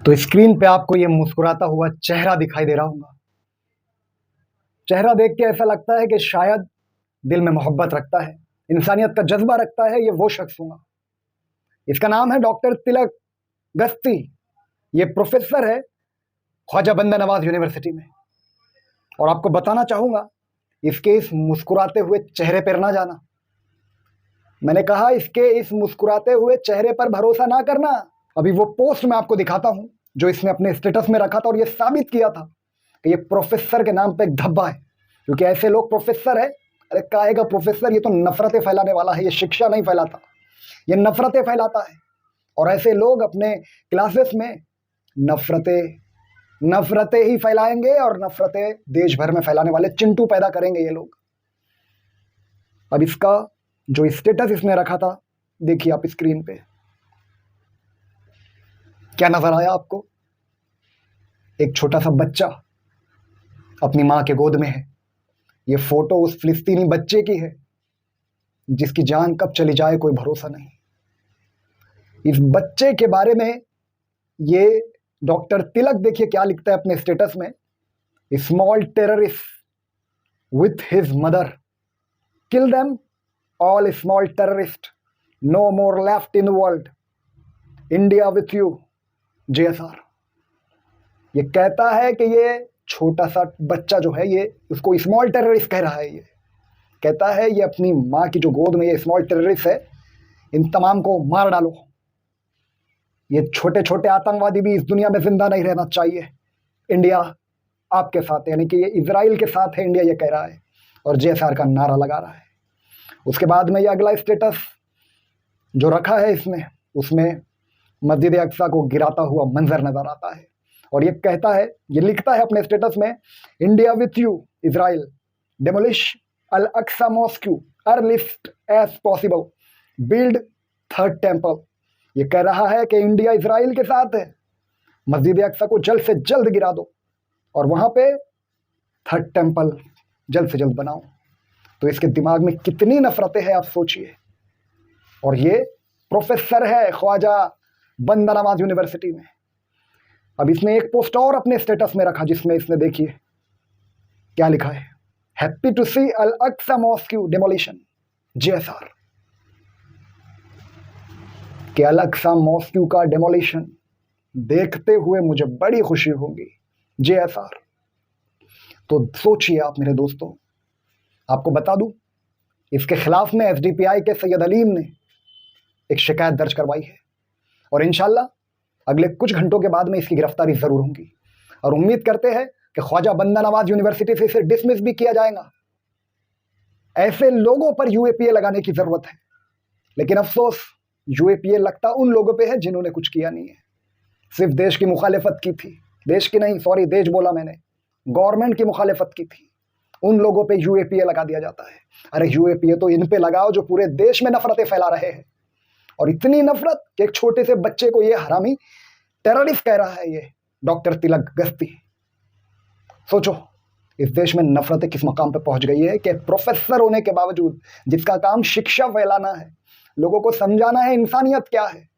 तो स्क्रीन पे आपको ये मुस्कुराता हुआ चेहरा दिखाई दे रहा होगा। चेहरा देख के ऐसा लगता है कि शायद दिल में मोहब्बत रखता है, इंसानियत का जज्बा रखता है, ये वो शख्स होगा। इसका नाम है डॉक्टर तिलक गश्ती। ये प्रोफेसर है ख्वाजा बंदा नवाज यूनिवर्सिटी में। और आपको बताना चाहूँगा, इसके इस मुस्कुराते हुए चेहरे पर ना जाना। मैंने कहा इसके इस मुस्कुराते हुए चेहरे पर भरोसा ना करना। अभी वो पोस्ट मैं आपको दिखाता हूं जो इसने अपने स्टेटस में रखा था और ये साबित किया था कि ये प्रोफेसर के नाम पे एक धब्बा है। क्योंकि ऐसे लोग प्रोफेसर है, अरे काहेगा प्रोफेसर, ये तो नफरतें फैलाने वाला है, ये शिक्षा नहीं फैलाता, ये नफरतें फैलाता है। और ऐसे लोग अपने क्लासेस में नफरतें ही फैलाएंगे और नफरतें देश भर में फैलाने वाले चिंटू पैदा करेंगे ये लोग। अब इसका जो स्टेटस इसने रखा था देखिए आप स्क्रीन पे, क्या नजर आया आपको? एक छोटा सा बच्चा अपनी मां के गोद में है। ये फोटो उस फिलिस्तीनी बच्चे की है जिसकी जान कब चली जाए कोई भरोसा नहीं। इस बच्चे के बारे में ये डॉक्टर तिलक देखिए क्या लिखता है अपने स्टेटस में। Small terrorist with his mother, kill them all small terrorist, no more left in world, India with you, JSR। ये कहता है कि ये छोटा सा बच्चा जो है ये उसको स्मॉल टेररिस्ट कह रहा है। ये कहता है ये अपनी माँ की जो गोद में ये स्मॉल टेररिस्ट है, इन तमाम को मार डालो। ये छोटे छोटे आतंकवादी भी इस दुनिया में जिंदा नहीं रहना चाहिए, इंडिया आपके साथ है, यानी कि ये इजराइल के साथ है, इंडिया ये कह रहा है और JSR का नारा लगा रहा है। उसके बाद में ये अगला स्टेटस जो रखा है इसने, उसमें मस्जिद अक्सा को गिराता हुआ मंजर नजर आता है और ये कहता है, ये लिखता है अपने स्टेटस में, India with you Israel, demolish Al Aqsa mosque earliest as possible, build third temple. ये कह रहा है कि इंडिया इजराइल के साथ है, मस्जिद अक्सा को जल्द से जल्द गिरा दो और वहां पे थर्ड टेम्पल जल्द से जल्द बनाओ। तो इसके दिमाग में कितनी नफरतें हैं आप सोचिए। और ये प्रोफेसर है ख्वाजा बंदा नवाज यूनिवर्सिटी में। अब इसने एक पोस्ट और अपने स्टेटस में रखा जिसमें इसने देखिए क्या लिखा है, happy to see Al Aqsa mosque demolition, JSR। कि अल अक्सा मॉस्क्यू का डेमोलिशन देखते हुए मुझे बड़ी खुशी होगी, JSR। तो सोचिए आप मेरे दोस्तों, आपको बता दूं इसके खिलाफ में SDPI के सैयद अलीम ने एक शिकायत दर्ज करवाई है और इंशाल्लाह अगले कुछ घंटों के बाद में इसकी गिरफ्तारी जरूर होगी। और उम्मीद करते हैं कि ख्वाजा बंदा नवाज यूनिवर्सिटी से इसे डिसमिस भी किया जाएगा। ऐसे लोगों पर UAPA लगाने की जरूरत है, लेकिन अफसोस UAPA लगता उन लोगों पे है जिन्होंने कुछ किया नहीं है, सिर्फ देश की मुखालिफत की थी, देश की नहीं, सॉरी देश बोला मैंने, गवर्नमेंट की मुखालिफत की थी, उन लोगों पे UAPA लगा दिया जाता है। अरे UAPA तो इन पे लगाओ जो पूरे देश में नफरतें फैला रहे हैं। और इतनी नफरत कि एक छोटे से बच्चे को ये हरामी टेररिस्ट कह रहा है ये डॉक्टर तिलक गश्ती। सोचो इस देश में नफरतें किस मकाम पे पहुंच गई है कि प्रोफेसर होने के बावजूद, जिसका काम शिक्षा फैलाना है, लोगों को समझाना है इंसानियत क्या है,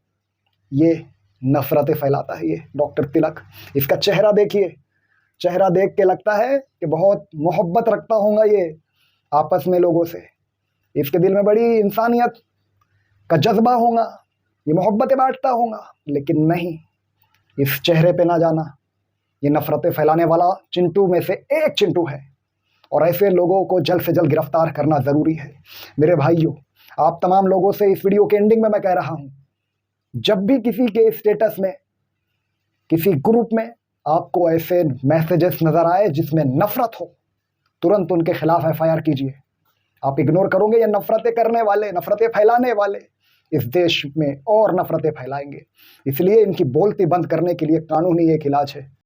ये नफरतें फैलाता है ये डॉक्टर तिलक। इसका चेहरा देखिए, चेहरा देख के लगता है कि बहुत मोहब्बत रखता होगा ये आपस में लोगों से, इसके दिल में बड़ी इंसानियत का जज्बा होगा, ये मोहब्बतें बांटता होगा। लेकिन नहीं, इस चेहरे पे ना जाना, ये नफरतें फैलाने वाला चिंटू में से एक चिंटू है और ऐसे लोगों को जल्द से जल्द गिरफ्तार करना जरूरी है। मेरे भाइयों, आप तमाम लोगों से इस वीडियो के एंडिंग में मैं कह रहा हूं, जब भी किसी के स्टेटस में, किसी ग्रुप में आपको ऐसे मैसेजेस नजर आए जिसमें नफरत हो, तुरंत उनके खिलाफ FIR कीजिए। आप इग्नोर करोगे, ये नफरतें करने वाले, नफरतें फैलाने वाले इस देश में और नफरतें फैलाएंगे। इसलिए इनकी बोलती बंद करने के लिए कानूनी एक इलाज है।